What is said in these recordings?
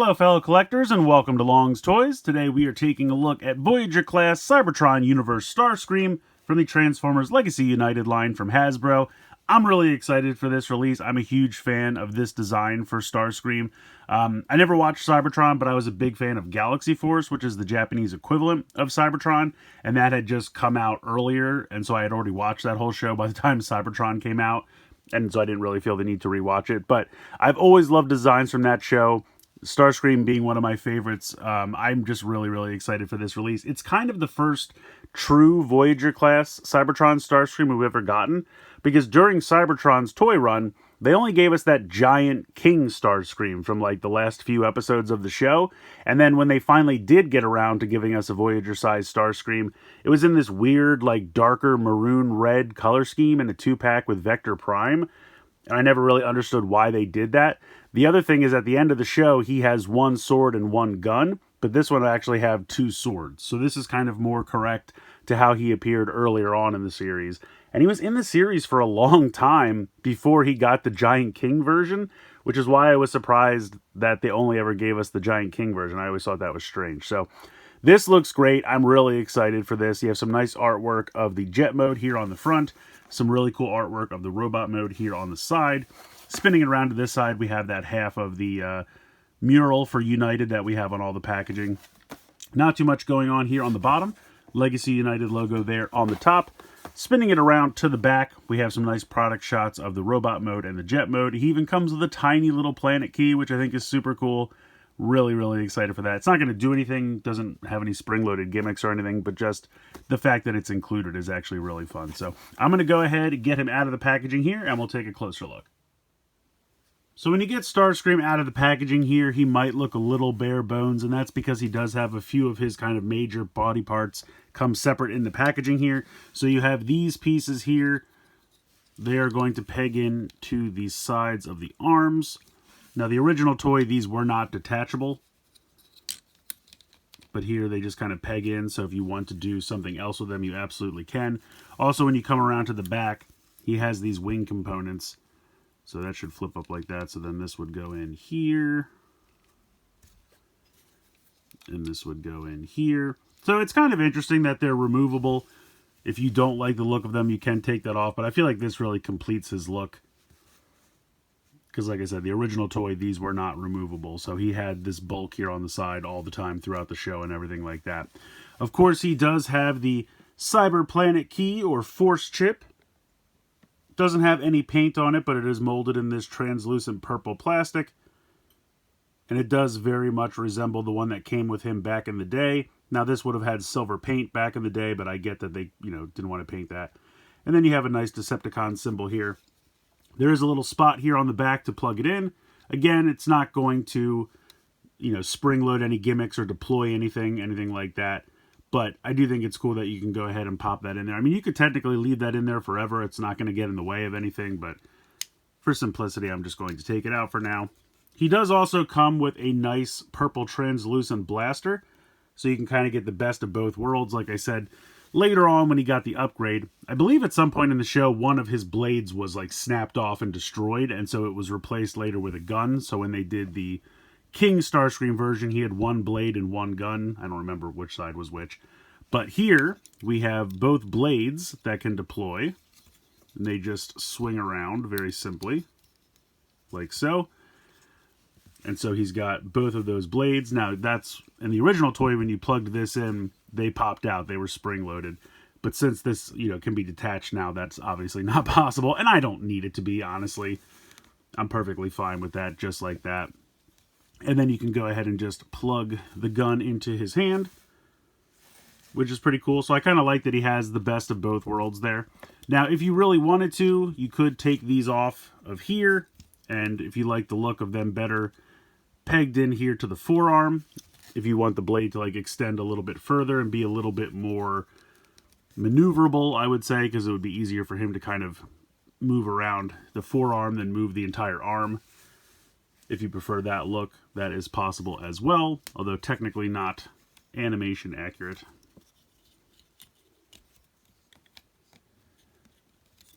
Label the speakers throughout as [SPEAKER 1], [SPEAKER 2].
[SPEAKER 1] Hello fellow collectors and welcome to Long's Toys. Today we are taking a look at Voyager class Cybertron Universe Starscream from the Transformers Legacy United line from Hasbro. I'm really excited for this release. I'm a huge fan of this design for Starscream. I never watched Cybertron, but I was a big fan of Galaxy Force, which is the Japanese equivalent of Cybertron, and that had just come out earlier, and so I had already watched that whole show by the time Cybertron came out, and so I didn't really feel the need to rewatch it. But I've always loved designs from that show. Starscream being one of my favorites. I'm just really excited for this release. It's kind of the first true Voyager class Cybertron Starscream we've ever gotten, because during Cybertron's toy run, they only gave us that giant King Starscream from like the last few episodes of the show, and then when they finally did get around to giving us a Voyager-sized Starscream, it was in this weird, like, darker maroon-red color scheme in a 2-pack with Vector Prime, and I never really understood why they did that. The other thing is, at the end of the show, he has one sword and one gun, but this one actually have 2 swords. So this is kind of more correct to how he appeared earlier on in the series. And he was in the series for a long time before he got the Giant King version, which is why I was surprised that they only ever gave us the Giant King version. I always thought that was strange. So this looks great. I'm really excited for this. You have some nice artwork of the jet mode here on the front, some really cool artwork of the robot mode here on the side. Spinning it around to this side, we have that half of the mural for United that we have on all the packaging. Not too much going on here on the bottom. Legacy United logo there on the top. Spinning it around to the back, we have some nice product shots of the robot mode and the jet mode. He even comes with a tiny little planet key, which I think is super cool. Really excited for that. It's not going to do anything, doesn't have any spring-loaded gimmicks or anything, but just the fact that it's included is actually really fun. So I'm going to go ahead and get him out of the packaging here, and we'll take a closer look. So when you get Starscream out of the packaging here, he might look a little bare bones, and that's because he does have a few of his kind of major body parts come separate in the packaging here. So you have these pieces here. They are going to peg in to the sides of the arms. Now, the original toy, these were not detachable, but here they just kind of peg in, so if you want to do something else with them, you absolutely can. Also, when you come around to the back, he has these wing components. So that should flip up like that. So then this would go in here. And this would go in here. So it's kind of interesting that they're removable. If you don't like the look of them, you can take that off. But I feel like this really completes his look. Because like I said, the original toy, these were not removable. So he had this bulk here on the side all the time throughout the show and everything like that. Of course, he does have the Cyber Planet Key or Force Chip. Doesn't have any paint on it, but it is molded in this translucent purple plastic. And it does very much resemble the one that came with him back in the day. Now, this would have had silver paint back in the day, but I get that they, didn't want to paint that. And then you have a nice Decepticon symbol here. There is a little spot here on the back to plug it in. Again, it's not going to, spring load any gimmicks or deploy anything like that. But I do think it's cool that you can go ahead and pop that in there. I mean, you could technically leave that in there forever. It's not going to get in the way of anything, but for simplicity, I'm just going to take it out for now. He does also come with a nice purple translucent blaster, so you can kind of get the best of both worlds. Like I said, later on when he got the upgrade, I believe at some point in the show, one of his blades was like snapped off and destroyed, and so it was replaced later with a gun. So when they did the King Starscream version, he had one blade and one gun. I don't remember which side was which. But here, we have both blades that can deploy. And they just swing around very simply, like so. And so he's got both of those blades. Now, that's in the original toy, when you plugged this in, they popped out. They were spring-loaded. But since this, can be detached now, that's obviously not possible. And I don't need it to be, honestly. I'm perfectly fine with that, just like that. And then you can go ahead and just plug the gun into his hand, which is pretty cool. So I kind of like that he has the best of both worlds there. Now, if you really wanted to, you could take these off of here. And if you like the look of them better pegged in here to the forearm, if you want the blade to like extend a little bit further and be a little bit more maneuverable, I would say, because it would be easier for him to kind of move around the forearm than move the entire arm. If you prefer that look, that is possible as well, although technically not animation accurate.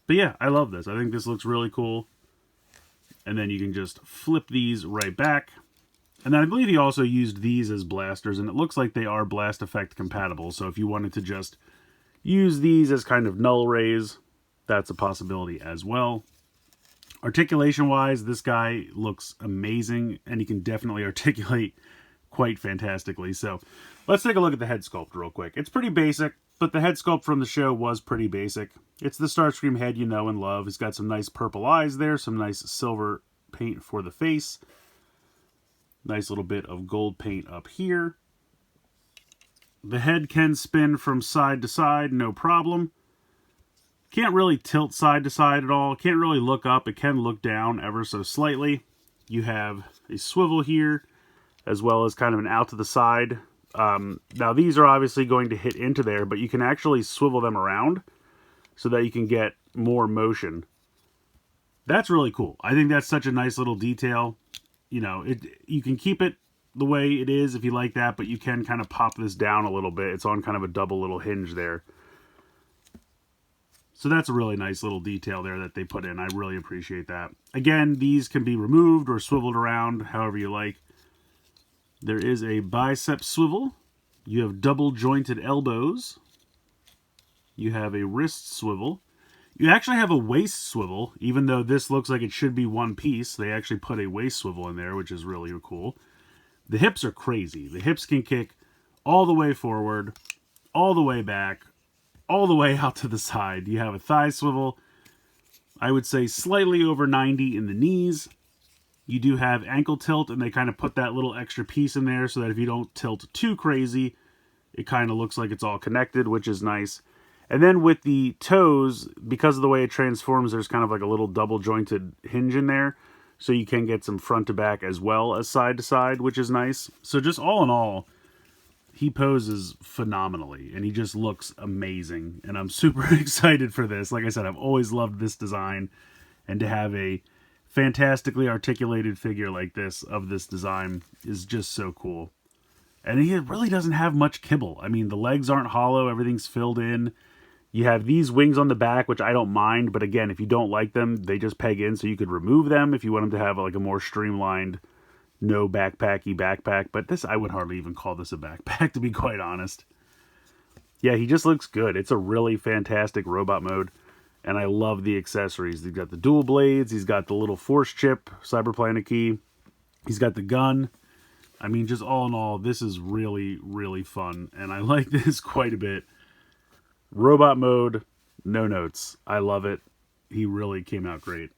[SPEAKER 1] But yeah, I love this. I think this looks really cool. And then you can just flip these right back. And then I believe he also used these as blasters, and it looks like they are blast effect compatible. So if you wanted to just use these as kind of null rays, that's a possibility as well. Articulation-wise, this guy looks amazing, and he can definitely articulate quite fantastically. So let's take a look at the head sculpt real quick. It's pretty basic, but the head sculpt from the show was pretty basic. It's the Starscream head you know and love. He's got some nice purple eyes there, some nice silver paint for the face. Nice little bit of gold paint up here. The head can spin from side to side, no problem. Can't really tilt side to side at all. Can't really look up. It can look down ever so slightly. You have a swivel here, as well as kind of an out to the side. Now these are obviously going to hit into there, but you can actually swivel them around so that you can get more motion. That's really cool. I think that's such a nice little detail. You know, you can keep it the way it is if you like that, but you can kind of pop this down a little bit. It's on kind of a double little hinge there. So that's a really nice little detail there that they put in. I really appreciate that. Again, these can be removed or swiveled around however you like. There is a bicep swivel. You have double jointed elbows. You have a wrist swivel. You actually have a waist swivel, even though this looks like it should be one piece. They actually put a waist swivel in there, which is really cool. The hips are crazy. The hips can kick all the way forward, all the way back, all the way out to the side. You have a thigh swivel. I would say slightly over 90 in the knees. You do have ankle tilt, and they kind of put that little extra piece in there so that if you don't tilt too crazy, it kind of looks like it's all connected, which is nice. And then with the toes, because of the way it transforms, there's kind of like a little double jointed hinge in there. So you can get some front to back as well as side to side, which is nice. So just all in all, he poses phenomenally, and he just looks amazing. And I'm super excited for this. Like I said, I've always loved this design, and to have a fantastically articulated figure like this of this design is just so cool. And he really doesn't have much kibble. I mean, the legs aren't hollow. Everything's filled in. You have these wings on the back, which I don't mind. But again, if you don't like them, they just peg in. So you could remove them if you want them to have like a more streamlined, no backpacky backpack. But this, I would hardly even call this a backpack, to be quite honest. Yeah, he just looks good. It's a really fantastic robot mode. And I love the accessories. He's got the dual blades. He's got the little force chip, Cyberplanet key. He's got the gun. I mean, just all in all, this is really, really fun. And I like this quite a bit. Robot mode, no notes. I love it. He really came out great.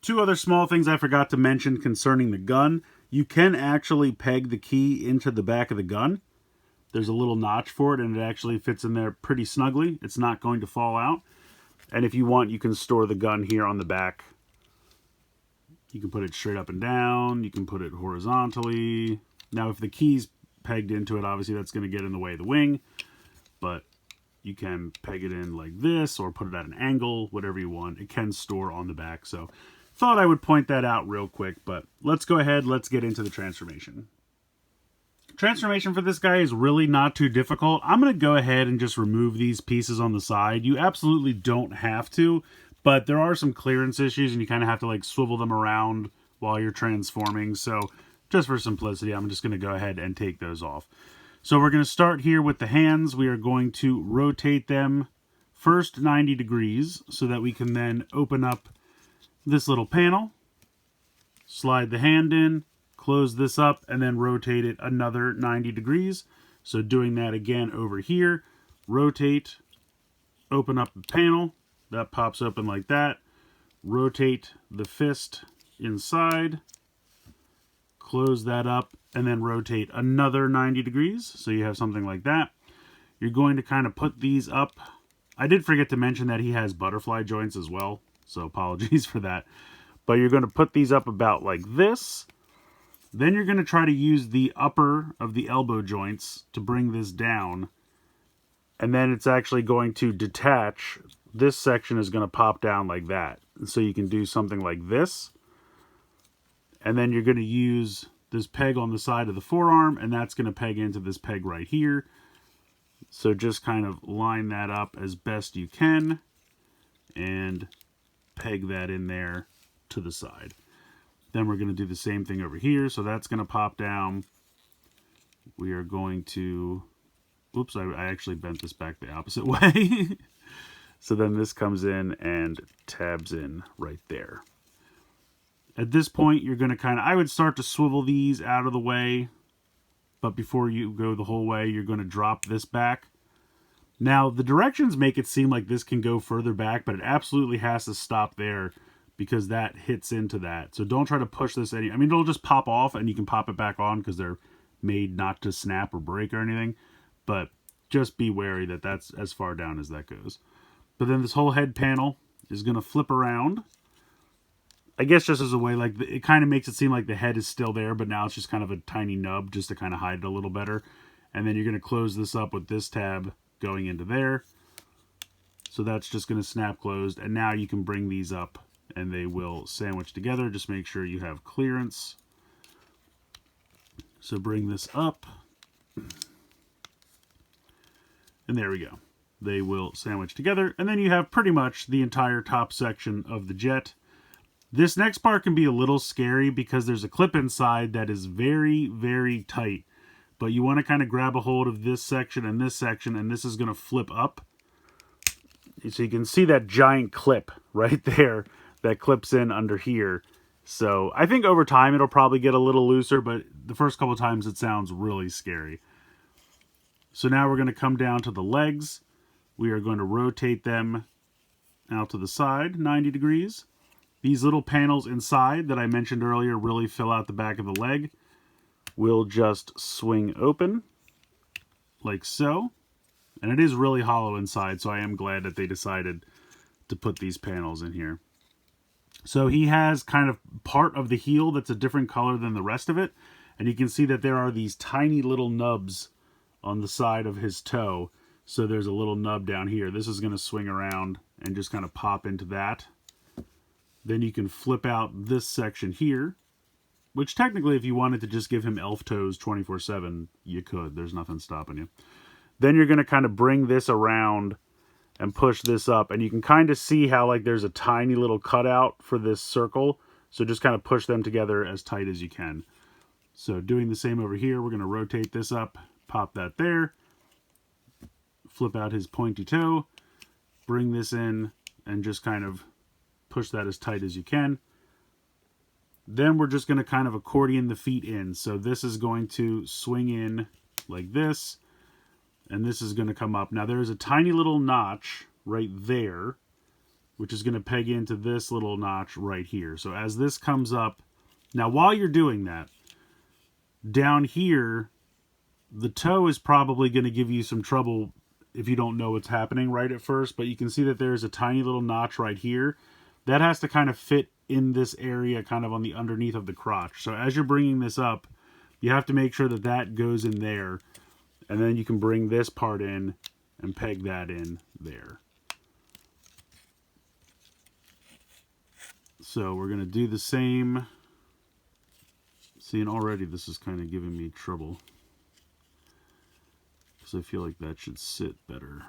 [SPEAKER 1] Two other small things I forgot to mention concerning the gun. You can actually peg the key into the back of the gun. There's a little notch for it, and it actually fits in there pretty snugly. It's not going to fall out. And if you want, you can store the gun here on the back. You can put it straight up and down. You can put it horizontally. Now, if the key's pegged into it, obviously that's going to get in the way of the wing. But you can peg it in like this or put it at an angle, whatever you want. It can store on the back. So thought I would point that out real quick. But let's go ahead. Let's get into the transformation. Transformation for this guy is really not too difficult. I'm going to go ahead and just remove these pieces on the side. You absolutely don't have to. But there are some clearance issues, and you kind of have to like swivel them around while you're transforming. So just for simplicity, I'm just going to go ahead and take those off. So we're going to start here with the hands. We are going to rotate them first 90 degrees so that we can then open up this little panel, slide the hand in, close this up, and then rotate it another 90 degrees. So doing that again over here, rotate, open up the panel. That pops open like that. Rotate the fist inside. Close that up. And then rotate another 90 degrees. So you have something like that. You're going to kind of put these up. I did forget to mention that he has butterfly joints as well. So apologies for that. But you're going to put these up about like this. Then you're going to try to use the upper of the elbow joints to bring this down. And then it's actually going to detach. This section is going to pop down like that. So you can do something like this. And then you're going to use this peg on the side of the forearm, and that's going to peg into this peg right here. So just kind of line that up as best you can and peg that in there to the side. Then we're going to do the same thing over here. So that's going to pop down. We are going to... Oops, I actually bent this back the opposite way. So then this comes in and tabs in right there. At this point, you're going to kind of... I would start to swivel these out of the way. But before you go the whole way, you're going to drop this back. Now, the directions make it seem like this can go further back, but it absolutely has to stop there because that hits into that. So don't try to push this any... I mean, it'll just pop off and you can pop it back on because they're made not to snap or break or anything. But just be wary that that's as far down as that goes. But then this whole head panel is going to flip around. I guess just as a way, like, it kind of makes it seem like the head is still there, but now it's just kind of a tiny nub just to kind of hide it a little better. And then you're going to close this up with this tab going into there. So that's just going to snap closed. And now you can bring these up and they will sandwich together. Just make sure you have clearance. So bring this up. And there we go. They will sandwich together. And then you have pretty much the entire top section of the jet. This next part can be a little scary because there's a clip inside that is very, very tight. But you want to kind of grab a hold of this section, and this is going to flip up. So you can see that giant clip right there that clips in under here. So I think over time it'll probably get a little looser, but the first couple of times it sounds really scary. So now we're going to come down to the legs. We are going to rotate them out to the side, 90 degrees. These little panels inside that I mentioned earlier really fill out the back of the leg. We'll just swing open, like so. And it is really hollow inside, so I am glad that they decided to put these panels in here. So he has kind of part of the heel that's a different color than the rest of it. And you can see that there are these tiny little nubs on the side of his toe. So there's a little nub down here. This is going to swing around and just kind of pop into that. Then you can flip out this section here, which technically if you wanted to just give him elf toes 24/7, you could. There's nothing stopping you. Then you're going to kind of bring this around and push this up. And you can kind of see how like there's a tiny little cutout for this circle. So just kind of push them together as tight as you can. So doing the same over here, we're going to rotate this up, pop that there, flip out his pointy toe, bring this in, and just kind of push that as tight as you can. Then we're just going to kind of accordion the feet in. So this is going to swing in like this, and this is going to come up. Now there's a tiny little notch right there, which is going to peg into this little notch right here. So as this comes up, now while you're doing that, down here, the toe is probably going to give you some trouble if you don't know what's happening right at first, but you can see that there's a tiny little notch right here. That has to kind of fit in this area kind of on the underneath of the crotch. So as you're bringing this up, you have to make sure that that goes in there. And then you can bring this part in and peg that in there. So we're going to do the same. See, and already this is kind of giving me trouble, because I feel like that should sit better.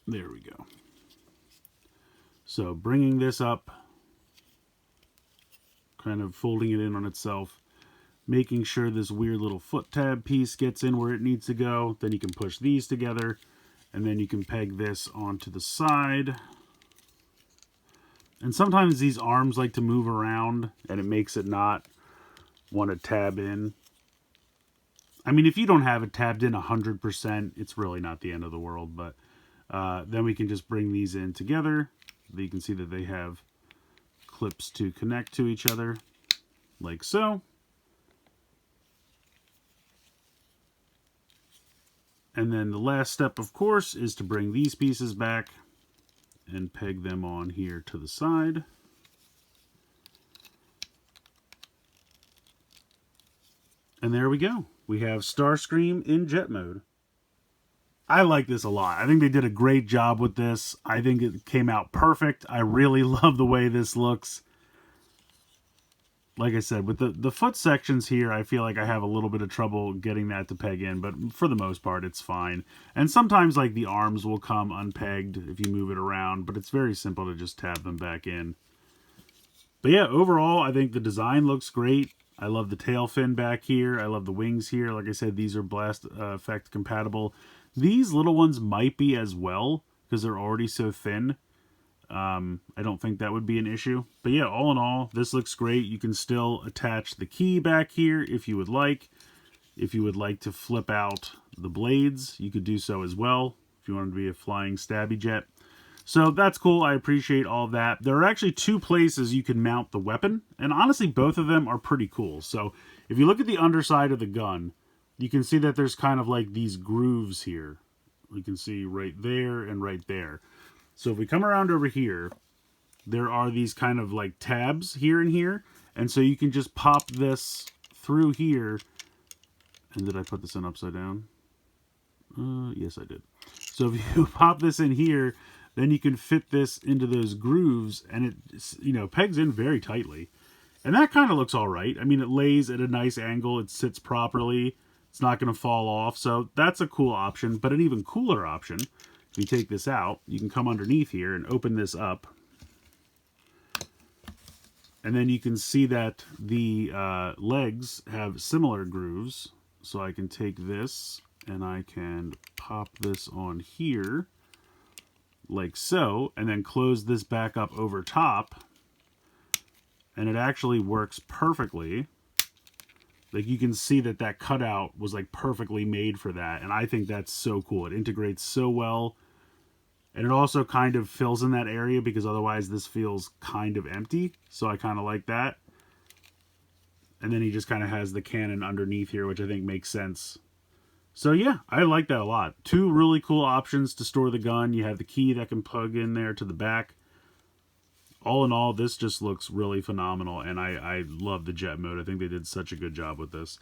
[SPEAKER 1] There we go. So bringing this up, kind of folding it in on itself, making sure this weird little foot tab piece gets in where it needs to go. Then you can push these together, and then you can peg this onto the side. And sometimes these arms like to move around, and it makes it not want to tab in. I mean, if you don't have it tabbed in 100%, it's really not the end of the world. But then we can just bring these in together. You can see that they have clips to connect to each other, like so. And then the last step, of course, is to bring these pieces back and peg them on here to the side. And there we go. We have Starscream in jet mode. I like this a lot. I think they did a great job with this. I think it came out perfect. I really love the way this looks. like I said, with the foot sections here, I feel like I have a little bit of trouble getting that to peg in, but for the most part, it's fine. And sometimes, like, the arms will come unpegged if you move it around, but it's very simple to just tab them back in. But yeah, overall, I think the design looks great. I love the tail fin back here. I love the wings here. Like I said, these are blast effect compatible. These little ones might be as well, because they're already so thin. I don't think that would be an issue. But yeah, all in all, this looks great. You can still attach the key back here if you would like. If you would like to flip out the blades, you could do so as well, if you wanted to be a flying stabby jet. So that's cool. I appreciate all that. There are actually 2 places you can mount the weapon, and honestly, both of them are pretty cool. So if you look at the underside of the gun, you can see that there's kind of like these grooves here. You can see right there and right there. So if we come around over here, there are these kind of like tabs here and here. And so you can just pop this through here. And did I put this in upside down? Yes, I did. So if you pop this in here, then you can fit this into those grooves, and it, you know, pegs in very tightly. And that kind of looks all right. I mean, it lays at a nice angle. It sits properly. It's not going to fall off. So that's a cool option. But an even cooler option, if you take this out, you can come underneath here and open this up. And then you can see that the legs have similar grooves. So I can take this and I can pop this on here like so, and then close this back up over top. And it actually works perfectly. Like, you can see that that cutout was like perfectly made for that. And I think that's so cool. It integrates so well. And it also kind of fills in that area, because otherwise this feels kind of empty. So I kind of like that. And then he just kind of has the cannon underneath here, which I think makes sense. So yeah, I like that a lot. 2 really cool options to store the gun. You have the key that can plug in there to the back. All in all, this just looks really phenomenal, and I love the jet mode. I think they did such a good job with this.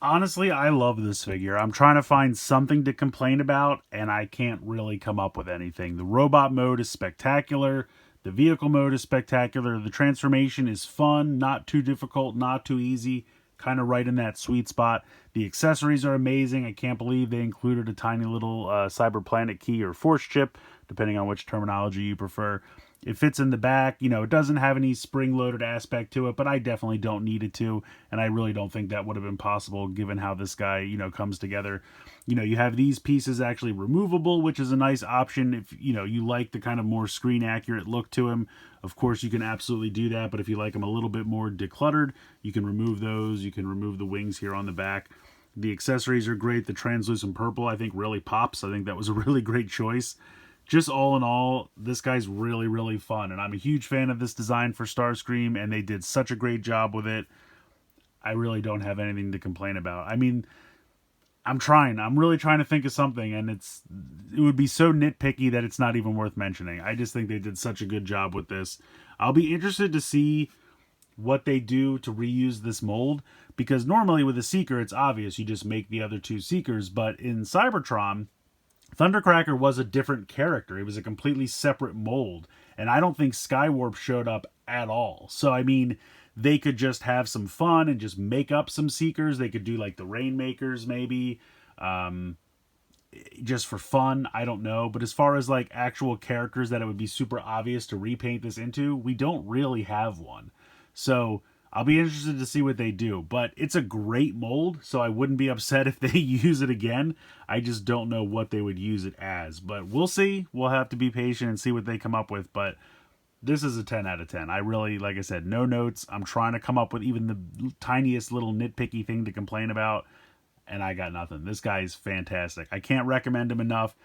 [SPEAKER 1] Honestly, I love this figure. I'm trying to find something to complain about, and I can't really come up with anything. The robot mode is spectacular. The vehicle mode is spectacular. The transformation is fun, not too difficult, not too easy, kind of right in that sweet spot. The accessories are amazing. I can't believe they included a tiny little Cyberplanet key or force chip, depending on which terminology you prefer. It fits in the back. You know, it doesn't have any spring-loaded aspect to it, but I definitely don't need it to, and I really don't think that would have been possible given how this guy, you know, comes together. You know, you have these pieces actually removable, which is a nice option if, you know, you like the kind of more screen-accurate look to him. Of course, you can absolutely do that, but if you like him a little bit more decluttered, you can remove those. You can remove the wings here on the back. The accessories are great. The translucent purple, I think, really pops. I think that was a really great choice. Just all in all, this guy's really, really fun. And I'm a huge fan of this design for Starscream, and they did such a great job with it. I really don't have anything to complain about. I mean, I'm really trying to think of something, and it would be so nitpicky that it's not even worth mentioning. I just think they did such a good job with this. I'll be interested to see what they do to reuse this mold, because normally with a Seeker, it's obvious. You just make the other 2 Seekers, but in Cybertron, Thundercracker was a different character. It was a completely separate mold. And I don't think Skywarp showed up at all. So, I mean, they could just have some fun and just make up some Seekers. They could do like the Rainmakers maybe. Just for fun. I don't know. But as far as like actual characters that it would be super obvious to repaint this into, we don't really have one. So I'll be interested to see what they do, but it's a great mold, so I wouldn't be upset if they use it again. I just don't know what they would use it as, but we'll see. We'll have to be patient and see what they come up with, but this is a 10 out of 10. I really, like I said, no notes. I'm trying to come up with even the tiniest little nitpicky thing to complain about, and I got nothing. This guy is fantastic. I can't recommend him enough.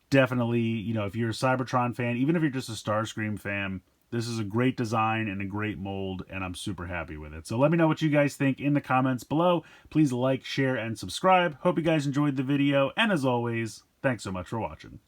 [SPEAKER 1] Definitely, you know, if you're a Cybertron fan, even if you're just a Starscream fan, this is a great design and a great mold, and I'm super happy with it. So let me know what you guys think in the comments below. Please like, share, and subscribe. Hope you guys enjoyed the video, and as always, thanks so much for watching.